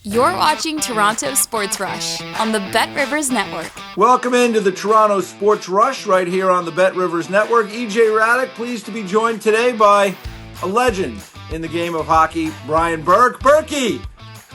You're watching Toronto Sports Rush on the Bet Rivers Network. Welcome into the Toronto Sports Rush right here on the Bet Rivers Network. EJ Hradek, pleased to be joined today by a legend in the game of hockey, Brian Burke. Burkey,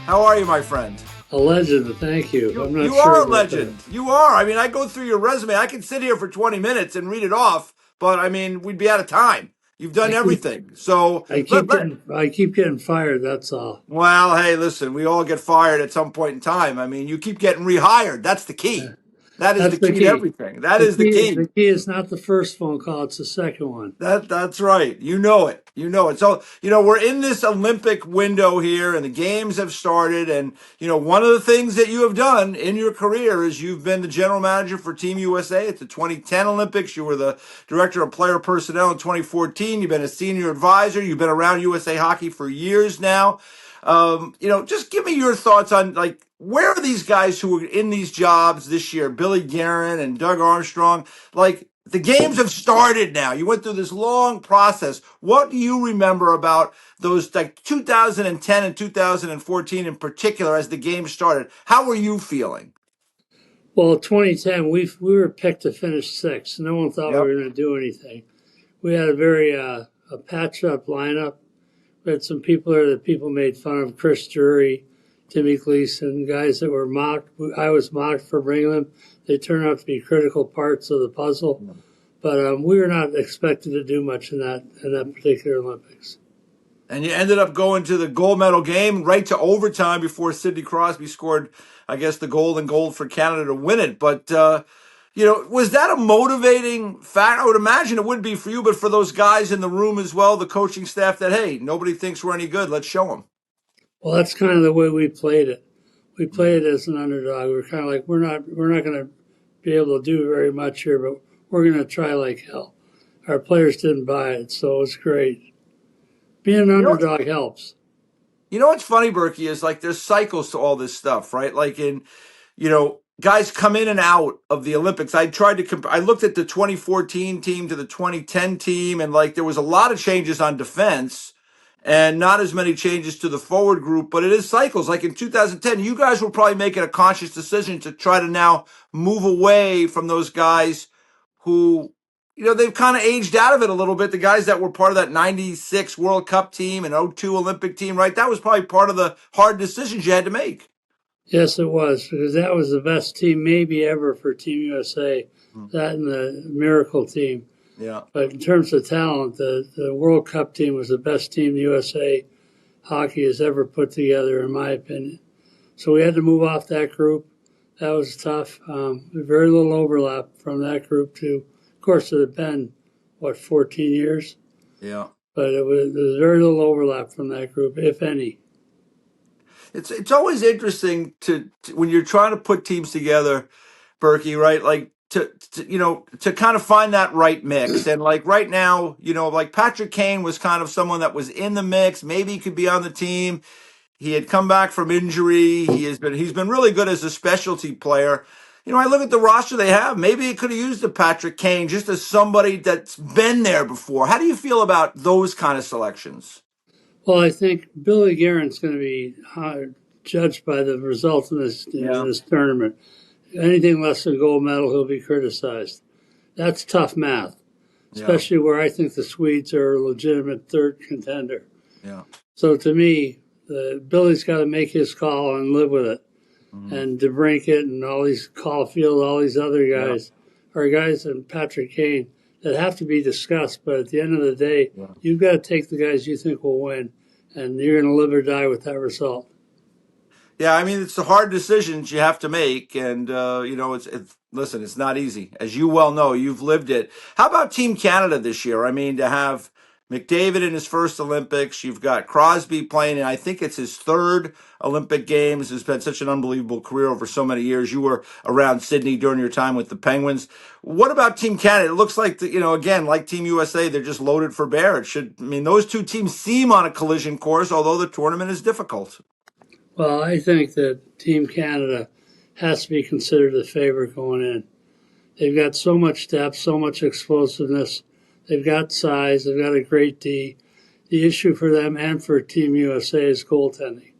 how are you, my friend? A legend, thank you. You are a legend. You are. I mean, I go through your resume. I can sit here for 20 minutes and read it off, but I mean, we'd be out of time. You've done everything. So I keep getting fired, that's all. Well, hey, listen, we all get fired at some point in time. I mean, you keep getting rehired. That's the key. That is the key to everything. That is the key. The key is not the first phone call, it's the second one. That's right. You know it. You know it. So, we're in this Olympic window here and the games have started. And, one of the things that you have done in your career is you've been the general manager for Team USA at the 2010 Olympics. You were the director of player personnel in 2014. You've been a senior advisor. You've been around USA Hockey for years now. Just give me your thoughts on, where are these guys who are in these jobs this year? Billy Guerin and Doug Armstrong. The games have started now. You went through this long process. What do you remember about those 2010 and 2014 in particular as the game started? How were you feeling? Well, 2010, we were picked to finish sixth. No one thought we were going to do anything. We had a very a patched-up lineup. We had some people there that people made fun of, Chris Drury, Timmy Gleason, guys that were mocked. I was mocked for bringing them. They turned out to be critical parts of the puzzle. But we were not expected to do much in that particular Olympics. And you ended up going to the gold medal game right to overtime before Sidney Crosby scored, I guess, the golden goal for Canada to win it. But, was that a motivating factor? I would imagine it would be for you, but for those guys in the room as well, the coaching staff, that, hey, nobody thinks we're any good. Let's show them. Well, that's kind of the way we played it. We played it as an underdog. We were kind of like, we're not going to be able to do very much here, but we're going to try like hell. Our players didn't buy it, so it was great. Being an underdog helps. You know what's funny, Berkey, is there's cycles to all this stuff, right? Guys come in and out of the Olympics. I looked at the 2014 team to the 2010 team, and there was a lot of changes on defense and not as many changes to the forward group, but it is cycles. In 2010, you guys were probably making a conscious decision to try to now move away from those guys who, they've kind of aged out of it a little bit. The guys that were part of that 96 World Cup team and 02 Olympic team, right? That was probably part of the hard decisions you had to make. Yes, it was, because that was the best team maybe ever for Team USA, that and the Miracle team. Yeah. But in terms of talent, the World Cup team was the best team USA hockey has ever put together, in my opinion. So we had to move off that group. That was tough. Very little overlap from that group to, of course, it had been, 14 years? Yeah. But there was very little overlap from that group, if any. It's always interesting to when you're trying to put teams together, Berkey, right? To kind of find that right mix. And right now, Patrick Kane was kind of someone that was in the mix. Maybe he could be on the team. He had come back from injury. He's been really good as a specialty player. I look at the roster they have. Maybe it could have used a Patrick Kane just as somebody that's been there before. How do you feel about those kind of selections? Well, I think Billy Guerin's going to be judged by the results in this tournament. Anything less than gold medal, he'll be criticized. That's tough math, especially where I think the Swedes are a legitimate third contender. Yeah. So to me, Billy's got to make his call and live with it. Mm-hmm. And DeBrincat and all these Caulfield, all these other guys are guys, and Patrick Kane, that have to be discussed. But at the end of the day, you've got to take the guys you think will win, and you're going to live or die with that result. Yeah, I mean, it's the hard decisions you have to make, and listen, it's not easy, as you well know. You've lived it. How about Team Canada this year? I mean, to have McDavid in his first Olympics, you've got Crosby playing, and I think it's his third Olympic Games. It's been such an unbelievable career over so many years. You were around Sydney during your time with the Penguins. What about Team Canada? It looks like, again, like Team USA, they're just loaded for bear. Those two teams seem on a collision course, although the tournament is difficult. Well, I think that Team Canada has to be considered the favorite going in. They've got so much depth, so much explosiveness. They've got size. They've got a great D. The issue for them and for Team USA is goaltending.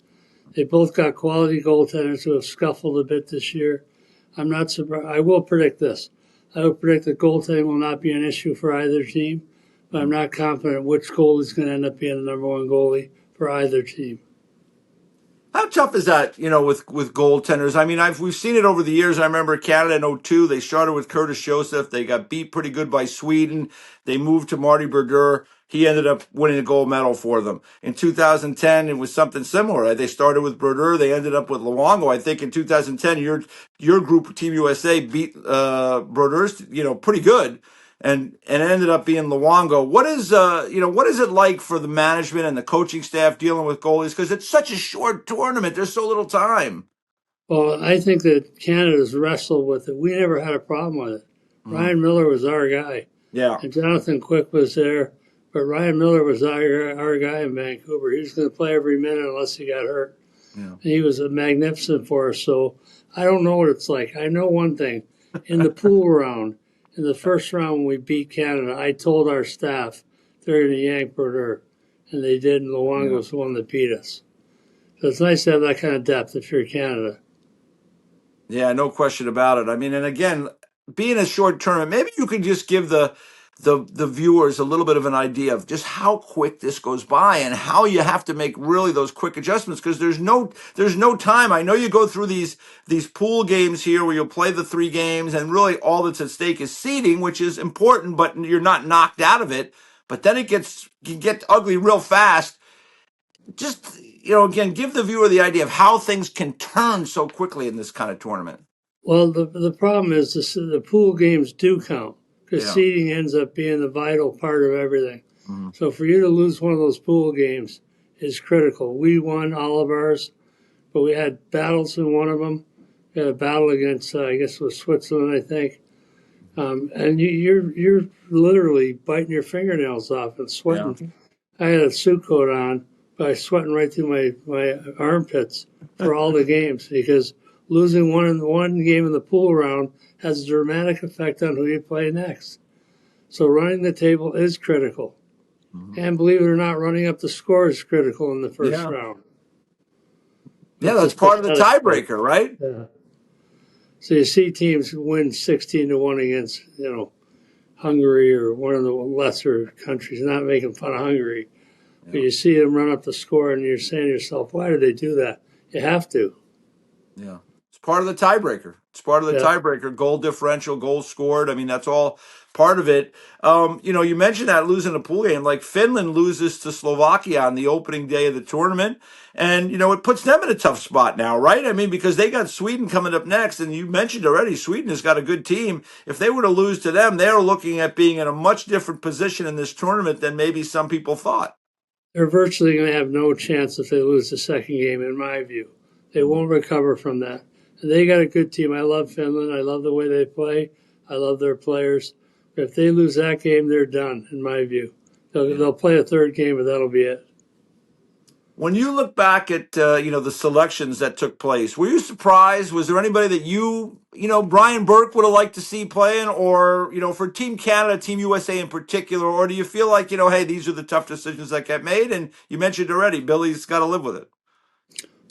They both got quality goaltenders who have scuffled a bit this year. I'm not surprised. I will predict this. I will predict that goaltending will not be an issue for either team, but I'm not confident which goalie is going to end up being the number one goalie for either team. How tough is that, with goaltenders? I mean, we've seen it over the years. I remember Canada in '02, they started with Curtis Joseph. They got beat pretty good by Sweden. They moved to Marty Brodeur. He ended up winning a gold medal for them. In 2010, it was something similar. They started with Brodeur. They ended up with Luongo. I think in 2010, your group, Team USA, beat Brodeur's, pretty good. And it ended up being Luongo. What is it like for the management and the coaching staff dealing with goalies? Because it's such a short tournament. There's so little time. Well, I think that Canada's wrestled with it. We never had a problem with it. Ryan Miller was our guy. Yeah. And Jonathan Quick was there. But Ryan Miller was our guy in Vancouver. He was going to play every minute unless he got hurt. Yeah. And he was magnificent for us. So I don't know what it's like. I know one thing. In the pool round, in the first round when we beat Canada, I told our staff they're going to yank Brodeur. And they did, and Luongo was the one that beat us. So it's nice to have that kind of depth if you're Canada. Yeah, no question about it. I mean, and again, being a short tournament, maybe you could just give the viewers a little bit of an idea of just how quick this goes by and how you have to make really those quick adjustments, because there's no time. I know you go through these pool games here where you'll play the 3 games, and really all that's at stake is seeding, which is important, but you're not knocked out of it. But then it can get ugly real fast. Just, again, give the viewer the idea of how things can turn so quickly in this kind of tournament. Well, the problem is the pool games do count, because seeding ends up being the vital part of everything. Mm-hmm. So for you to lose one of those pool games is critical. We won all of ours, but we had battles in one of them. We had a battle against, I guess it was Switzerland, I think. And you're literally biting your fingernails off and sweating. Yeah. I had a suit coat on, but I was sweating right through my armpits for all the games, because losing one game in the pool round has a dramatic effect on who you play next. So running the table is critical. Mm-hmm. And believe it or not, running up the score is critical in the first round. Yeah, that's part of the tiebreaker, right? Yeah. So you see teams win 16-1 against, Hungary or one of the lesser countries, not making fun of Hungary. Yeah. But you see them run up the score and you're saying to yourself, why do they do that? You have to. Yeah. It's part of the tiebreaker. It's part of the tiebreaker. Goal differential, goals scored. I mean, that's all part of it. You mentioned that losing a pool game. Like Finland loses to Slovakia on the opening day of the tournament. And, it puts them in a tough spot now, right? I mean, because they got Sweden coming up next. And you mentioned already, Sweden has got a good team. If they were to lose to them, they're looking at being in a much different position in this tournament than maybe some people thought. They're virtually going to have no chance if they lose the second game, in my view. They won't recover from that. And they got a good team. I love Finland. I love the way they play. I love their players. But if they lose that game, they're done, in my view. They'll play a third game, but that'll be it. When you look back at, the selections that took place, were you surprised? Was there anybody that Brian Burke would have liked to see playing, or, for Team Canada, Team USA in particular, or do you feel like, hey, these are the tough decisions that get made? And you mentioned already, Billy's got to live with it.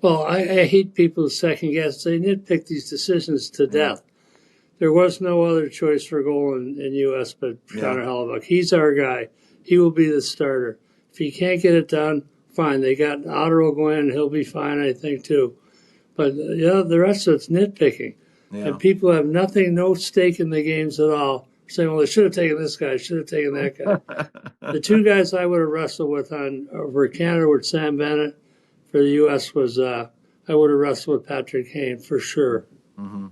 Well, I hate people who second guess. They nitpick these decisions to death. There was no other choice for goal in U.S. but Connor Hellebuyck. He's our guy. He will be the starter. If he can't get it done, fine. They got Otto going. He'll be fine, I think, too. But the rest of it's nitpicking. Yeah. And people have no stake in the games at all. Saying, well, they should have taken this guy, should have taken that guy. The 2 guys I would have wrestled with over Canada were Sam Bennett. For the U.S. was I would have wrestled with Patrick Kane for sure. Mm-hmm.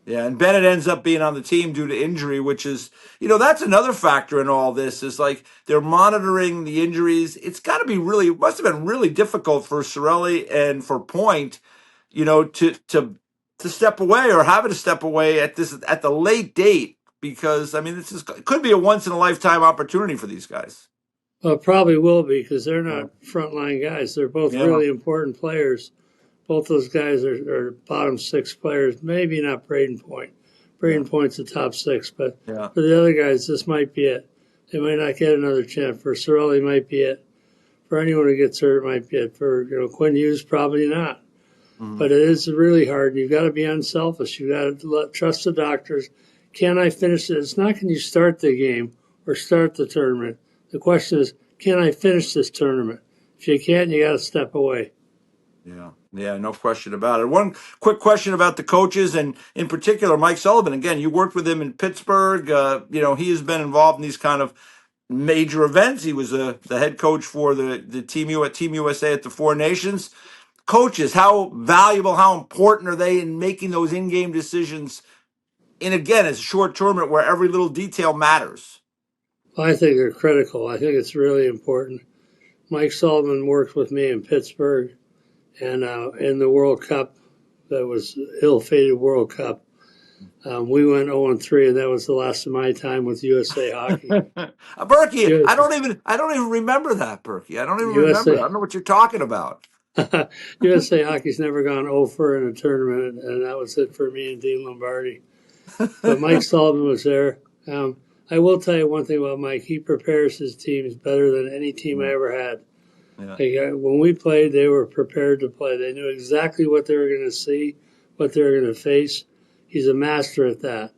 Yeah, and Bennett ends up being on the team due to injury, which is, that's another factor in all this, is like they're monitoring the injuries. It's got to be must have been really difficult for Cirelli and for Point, to step away or having to step away at the late date, because, it could be a once in a lifetime opportunity for these guys. Well, it probably will be, because they're not frontline guys. They're both really important players. Both those guys are bottom 6 players. Maybe not Braden Point. Braden Point's the top 6, but for the other guys, this might be it. They might not get another chance. For Cirelli, might be it. for anyone who gets hurt, it might be it. For Quinn Hughes, probably not. Mhm. But it is really hard. You've got to be unselfish. You've got to trust the doctors. Can I finish it? It's not can you start the game or start the tournament. The question is, can I finish this tournament? If you can't, you got to step away. Yeah, no question about it. One quick question about the coaches, and in particular, Mike Sullivan. Again, you worked with him in Pittsburgh. He has been involved in these kind of major events. He was the head coach for the Team USA at the Four Nations. Coaches, how valuable, how important are they in making those in-game decisions? And again, it's a short tournament where every little detail matters. I think they're critical. I think it's really important. Mike Sullivan worked with me in Pittsburgh, and in the World Cup, that was ill-fated World Cup. We went 0-3, and that was the last of my time with USA Hockey. Berkey, I don't even remember that, Berkey. I don't even remember. I don't know what you're talking about. USA Hockey's never gone 0-4 in a tournament, and that was it for me and Dean Lombardi. But Mike Sullivan was there. I will tell you one thing about Mike. He prepares his teams better than any team I ever had. Yeah. When we played, they were prepared to play. They knew exactly what they were going to see, what they were going to face. He's a master at that.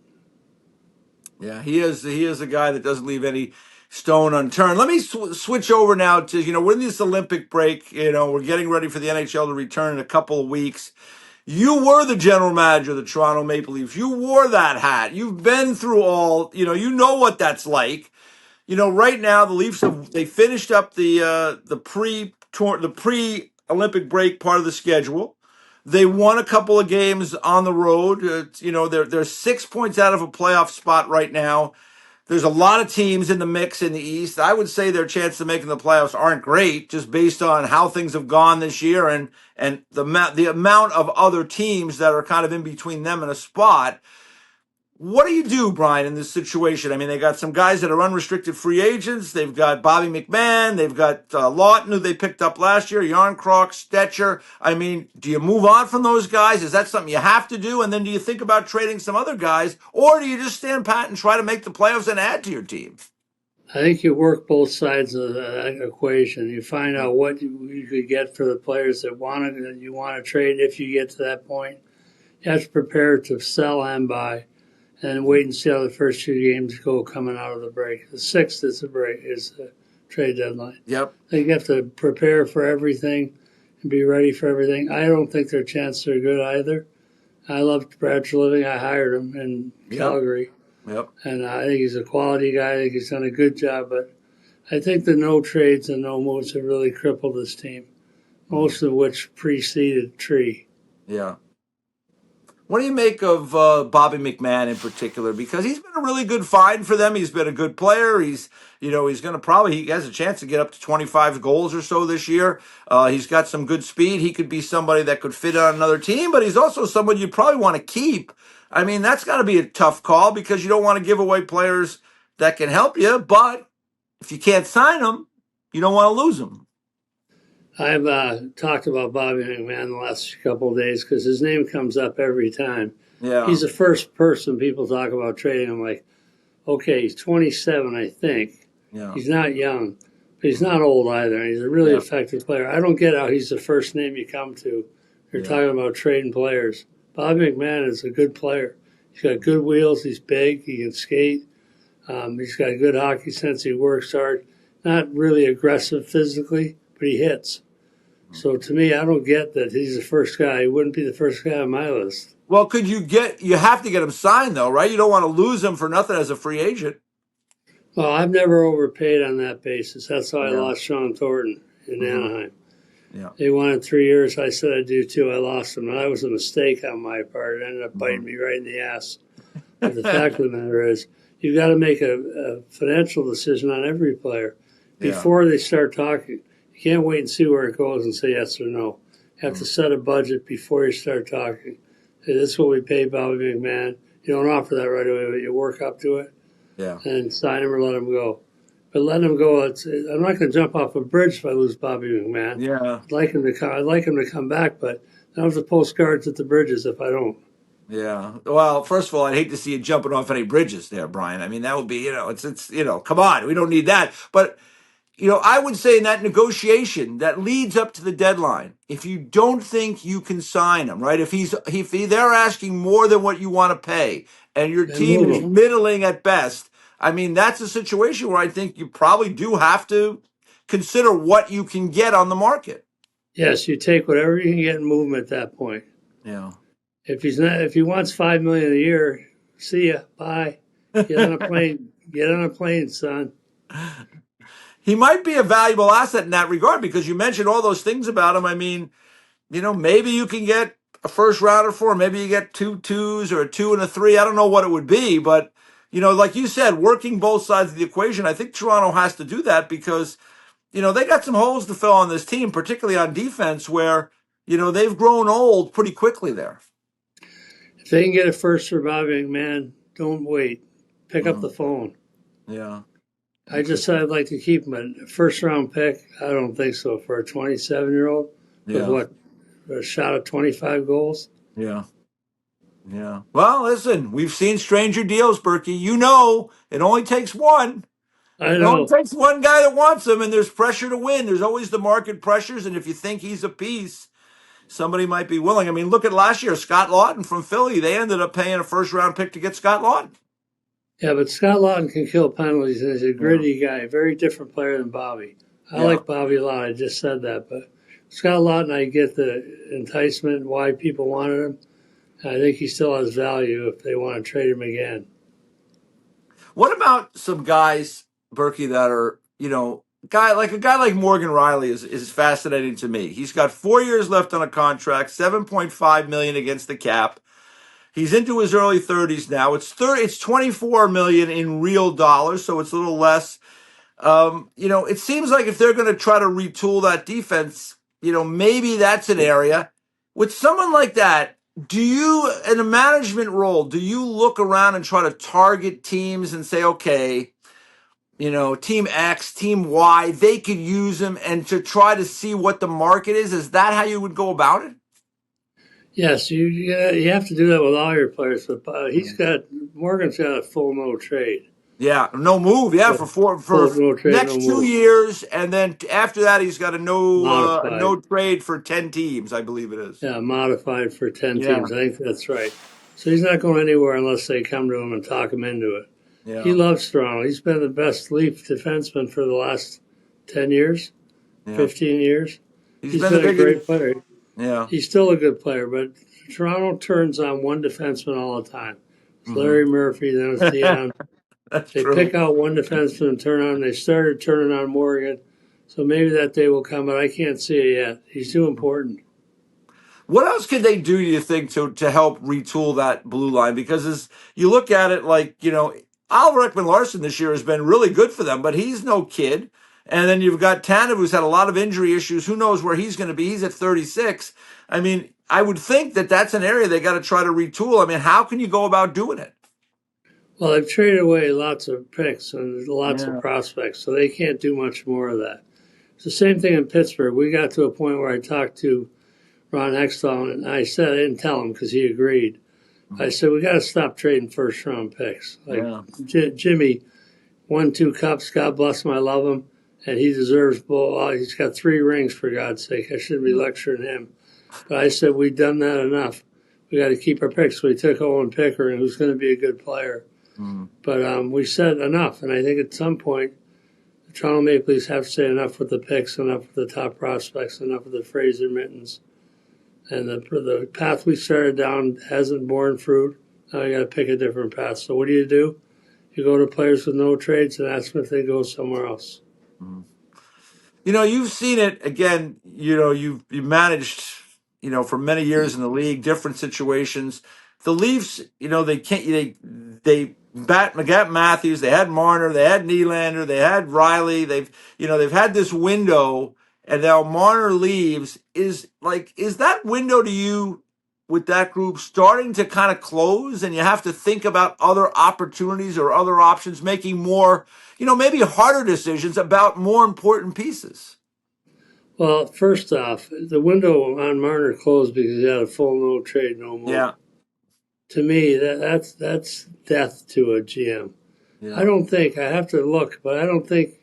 Yeah, he is a guy that doesn't leave any stone unturned. Let me switch over now to, we're in this Olympic break. We're getting ready for the NHL to return in a couple of weeks. You were the general manager of the Toronto Maple Leafs. You wore that hat. You've been through all, you know what that's like. Right now the Leafs they finished up the pre-Olympic break part of the schedule. They won a couple of games on the road. They're 6 points out of a playoff spot right now. There's a lot of teams in the mix in the East. I would say their chances of making the playoffs aren't great, just based on how things have gone this year and the amount of other teams that are kind of in between them and a spot. What do you do, Brian, in this situation? I mean, they got some guys that are unrestricted free agents. They've got Bobby McMahon. They've got Lawton, who they picked up last year, Yarncroc, Stetcher. I mean, do you move on from those guys? Is that something you have to do? And then do you think about trading some other guys? Or do you just stand pat and try to make the playoffs and add to your team? I think you work both sides of that equation. You find out what you could get for the players that you want to trade if you get to that point. You have to prepare to sell and buy. And wait and see how the first two games go coming out of the break. The 6th is the trade deadline. Yep. They have to prepare for everything and be ready for everything. I don't think their chances are good either. I loved Brad Treliving. I hired him in Calgary. Yep. And I think he's a quality guy. I think he's done a good job. But I think the no trades and no moves have really crippled this team, most of which preceded Tree. Yeah. What do you make of Bobby McMahon in particular? Because he's been a really good find for them. He's been a good player. He's going to he has a chance to get up to 25 goals or so this year. He's got some good speed. He could be somebody that could fit on another team, but he's also somebody you probably want to keep. I mean, that's got to be a tough call because you don't want to give away players that can help you, but if you can't sign them, you don't want to lose them. I've talked about Bobby McMahon the last couple of days because his name comes up every time. Yeah. He's the first person people talk about trading. I'm like, okay, he's 27, I think. Yeah. He's not young, but he's not old either. And he's a really effective player. I don't get how he's the first name you come to. You're talking about trading players. Bobby McMahon is a good player. He's got good wheels. He's big. He can skate. He's got good hockey sense. He works hard. Not really aggressive physically, but he hits. So to me, I don't get that he's the first guy. He wouldn't be the first guy on my list. Well, you have to get him signed though, right? You don't want to lose him for nothing as a free agent. Well, I've never overpaid on that basis. That's how I lost Sean Thornton in Anaheim. Yeah. They wanted 3 years. I said I'd do 2. I lost him. And that was a mistake on my part. It ended up biting me right in the ass. But the fact of the matter is, you've got to make a financial decision on every player before they start talking. You can't wait and see where it goes and say yes or no. You have to set a budget before you start talking. Say, this is what we pay Bobby McMahon. You don't offer that right away, but you work up to it. Yeah. And sign him or let him go. But letting him go, I'm not going to jump off a bridge if I lose Bobby McMahon. Yeah. I'd like him to come back, but I don't have to post cards at the bridges if I don't. Yeah. Well, first of all, I'd hate to see you jumping off any bridges there, Brian. I mean, that would be, it's come on, we don't need that. But I would say in that negotiation that leads up to the deadline, if you don't think you can sign him, right? They're asking more than what you want to pay, and your And team move is them. middling at best, I mean, that's a situation where I think you probably do have to consider what you can get on the market. Yes, you take whatever you can get and move him at that point. Yeah. If he wants $5 million a year, see ya, bye. Get on a plane. Get on a plane, son. He might be a valuable asset in that regard because you mentioned all those things about him. I mean, maybe you can get a first rounder for him. Maybe you get 2 2s or a 2 and a 3. I don't know what it would be, but like you said, working both sides of the equation, I think Toronto has to do that because, they got some holes to fill on this team, particularly on defense where, they've grown old pretty quickly there. If they can get a first for Bobby McMahon, don't wait. Pick up the phone. Yeah. I just said I'd like to keep him. A first round pick, I don't think so for a 27-year-old with Yeah. a shot at 25 goals. Yeah. Yeah. Well, listen, we've seen stranger deals, Berkey. It only takes one. I It only know. takes one guy that wants him, and there's pressure to win. There's always the market pressures, and if you think he's a piece, somebody might be willing. I mean, look at last year, Scott Lawton from Philly. They ended up paying a first-round pick to get Scott Lawton. Yeah, but Scott Lawton can kill penalties, and he's a Yeah. gritty guy, very different player than Bobby. I like Bobby a lot. I just said that, but Scott Lawton, I get the enticement, why people wanted him. I think he still has value if they want to trade him again. What about some guys, Berkey, that are, a guy like Morgan Riley is fascinating to me. He's got 4 years left on a contract, $7.5 million against the cap. He's into his early 30s now. It's 24 million in real dollars, so it's a little less. It seems like if they're going to try to retool that defense, maybe that's an area. With someone like that, in a management role, do you look around and try to target teams and say, okay, team X, team Y, they could use him, and to try to see what the market is? Is that how you would go about it? Yes, you have to do that with all your players. But Morgan's got a full no trade. Yeah, no move. Yeah, for no trade, next no 2 move. years, and then after that, he's got a Modified. no trade for 10 teams, I believe it is. Yeah, modified for 10 Yeah. teams. I think that's right. So he's not going anywhere unless they come to him and talk him into it. Yeah. He loves Toronto. He's been the best Leaf defenseman for the last 10 years, 15 years. He's been a great player. Yeah. He's still a good player, but Toronto turns on one defenseman all the time. It's Larry Murphy, then it's Dion. They true. pick out one defenseman and turn on. They started turning on Morgan. So maybe that day will come, but I can't see it yet. He's too important. What else could they do, do you think, to help retool that blue line? Because as you look at it, like, Oliver Ekman-Larsson this year has been really good for them, but he's no kid. And then you've got Tanev, who's had a lot of injury issues. Who knows where he's going to be? He's at 36. I mean, I would think that that's an area they got to try to retool. I mean, how can you go about doing it? Well, they've traded away lots of picks and lots of prospects, so they can't do much more of that. It's the same thing in Pittsburgh. We got to a point where I talked to Ron Hextall, and I didn't tell him because he agreed. I said, we got to stop trading first-round picks. Jimmy won 2 cups. God bless him. I love him. And he deserves both. He's got 3 rings, for God's sake. I shouldn't be lecturing him. But I said, we've done that enough. We got to keep our picks. So we took Owen Pickering, who's going to be a good player. But we said enough. And I think at some point, the Toronto Maple Leafs have to say enough with the picks, enough with the top prospects, enough with the Fraser Mittens. And the path we started down hasn't borne fruit. Now you got to pick a different path. So what do? You go to players with no trades and ask them if they go somewhere else. You've seen it again. You've managed, for many years in the league, different situations. The Leafs, they got Matthews, they had Marner, they had Nylander, they had Riley. They've had this window, and now Marner leaves. Is that window to you with that group starting to kind of close, and you have to think about other opportunities or other options, making more, maybe harder decisions about more important pieces? Well, first off, the window on Marner closed because he had a full no trade, no more. Yeah. To me, that's death to a GM. Yeah. I have to look, but I don't think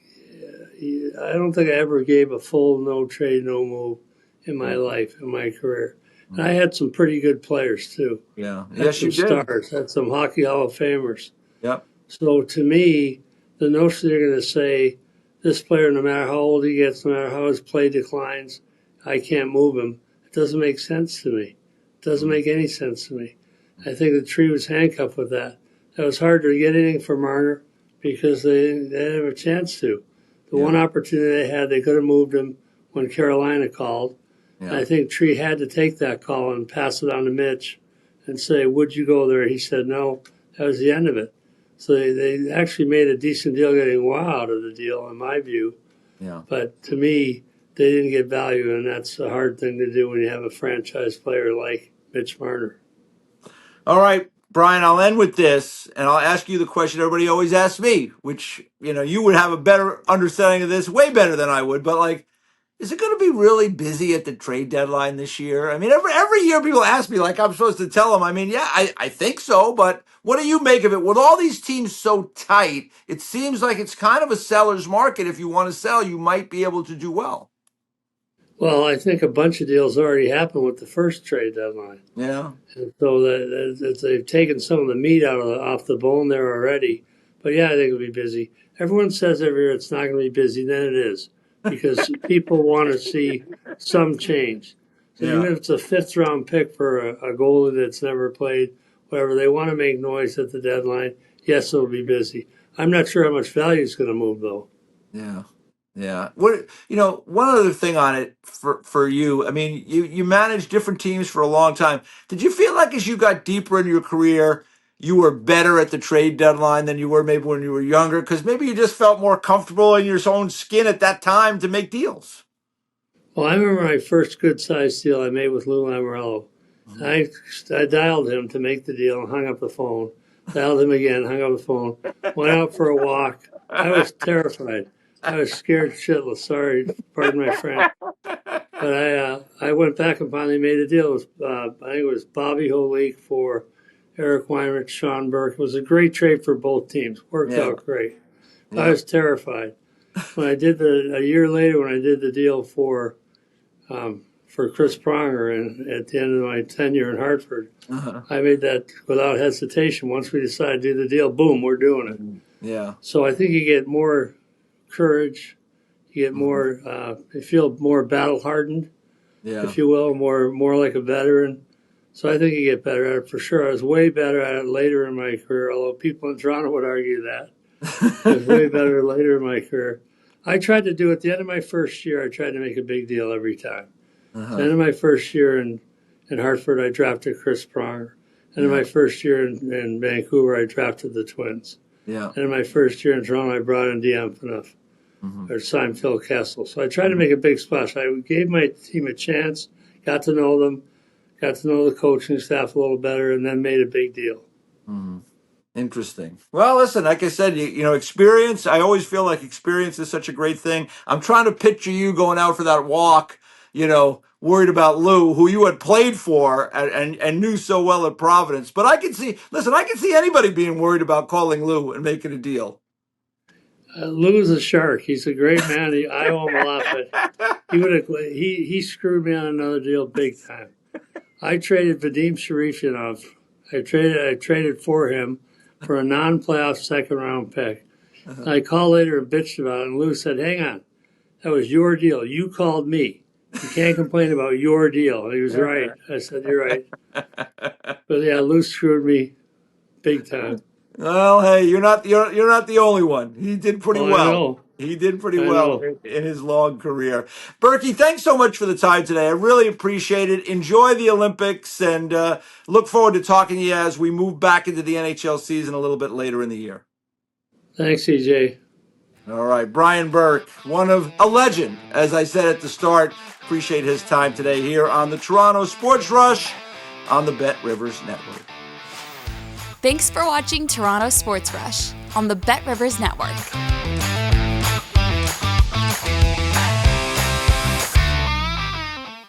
I don't think I ever gave a full no trade, no move in my life, in my career. And I had some pretty good players too. Yeah. Had Yes, some you did. stars, had some Hockey Hall of Famers. Yep. So to me, the notion they're going to say this player, no matter how old he gets, no matter how his play declines, I can't move him. It doesn't make sense to me. It doesn't make any sense to me. I think the Tree was handcuffed with that. It was hard to get anything for Marner because they didn't have a chance to. The one opportunity they had, they could have moved him when Carolina called. And I think Tree had to take that call and pass it on to Mitch and say, would you go there? He said no. That was the end of it. So they actually made a decent deal getting Wow out of the deal, in my view. Yeah. But to me, they didn't get value, and that's a hard thing to do when you have a franchise player like Mitch Marner. All right, Brian, I'll end with this, and I'll ask you the question everybody always asks me, which, you would have a better understanding of this, way better than I would, but like, is it going to be really busy at the trade deadline this year? I mean, every year people ask me like I'm supposed to tell them. I mean, yeah, I think so, but what do you make of it? With all these teams so tight, it seems like it's kind of a seller's market. If you want to sell, you might be able to do well. Well, I think a bunch of deals already happened with the first trade deadline. Yeah. And so that they've taken some of the meat off the bone there already. But yeah, I think it'll be busy. Everyone says every year it's not going to be busy. Then it is, because people want to see some change. So even if it's a fifth-round pick for a goalie that's never played, whatever, they want to make noise at the deadline. Yes, it'll be busy. I'm not sure how much value is going to move, though. Yeah. Yeah. One other thing on it for you, I mean, you managed different teams for a long time. Did you feel like as you got deeper in your career, you were better at the trade deadline than you were maybe when you were younger? Because maybe you just felt more comfortable in your own skin at that time to make deals. Well, I remember my first good-sized deal I made with Lou Lamoriello. I dialed him to make the deal and hung up the phone. Dialed him again, hung up the phone. Went out for a walk. I was terrified. I was scared shitless. Sorry, pardon my French. But I went back and finally made a deal. It was, I think it was Bobby Holik for Eric Weinrich, Sean Burke. It was a great trade for both teams. Worked out great. Yeah. I was terrified. When I did a year later, when I did the deal for Chris Pronger, and at the end of my tenure in Hartford, I made that without hesitation. Once we decided to do the deal, boom, we're doing it. Yeah. So I think you get more courage, you get more, you feel more battle hardened, if you will, more like a veteran. So I think you get better at it for sure. I was way better at it later in my career, although people in Toronto would argue that. I was way better later in my career. I tried to do at the end of my first year, I tried to make a big deal every time. At the end of my first year in Hartford, I drafted Chris Pronger. And in my first year in Vancouver, I drafted the Twins. And in my first year in Toronto, I brought in Diamphanov or signed Phil Kessel. So I tried to make a big splash. I gave my team a chance, got to know them, got to know the coaching staff a little better, and then made a big deal. Interesting. Well, listen, like I said, experience, I always feel like experience is such a great thing. I'm trying to picture you going out for that walk, worried about Lou, who you had played for and knew so well at Providence. But I can see anybody being worried about calling Lou and making a deal. Lou's a shark. He's a great man. I owe him a lot, but he screwed me on another deal big time. I traded Vadim Sharifyanov. I traded for him for a non-playoff second-round pick. I called later and bitched about it, and Lou said, hang on, that was your deal. You called me. You can't complain about your deal. And he was right. I said, you're right. But yeah, Lou screwed me big time. Well, hey, you're not the only one. He did pretty well. He did pretty well in his long career. Berkey, thanks so much for the time today. I really appreciate it. Enjoy the Olympics, and look forward to talking to you as we move back into the NHL season a little bit later in the year. Thanks, EJ. All right, Brian Burke, a legend, as I said at the start. Appreciate his time today here on the Toronto Sports Rush on the Bet Rivers Network. Thanks for watching Toronto Sports Rush on the Bet Rivers Network.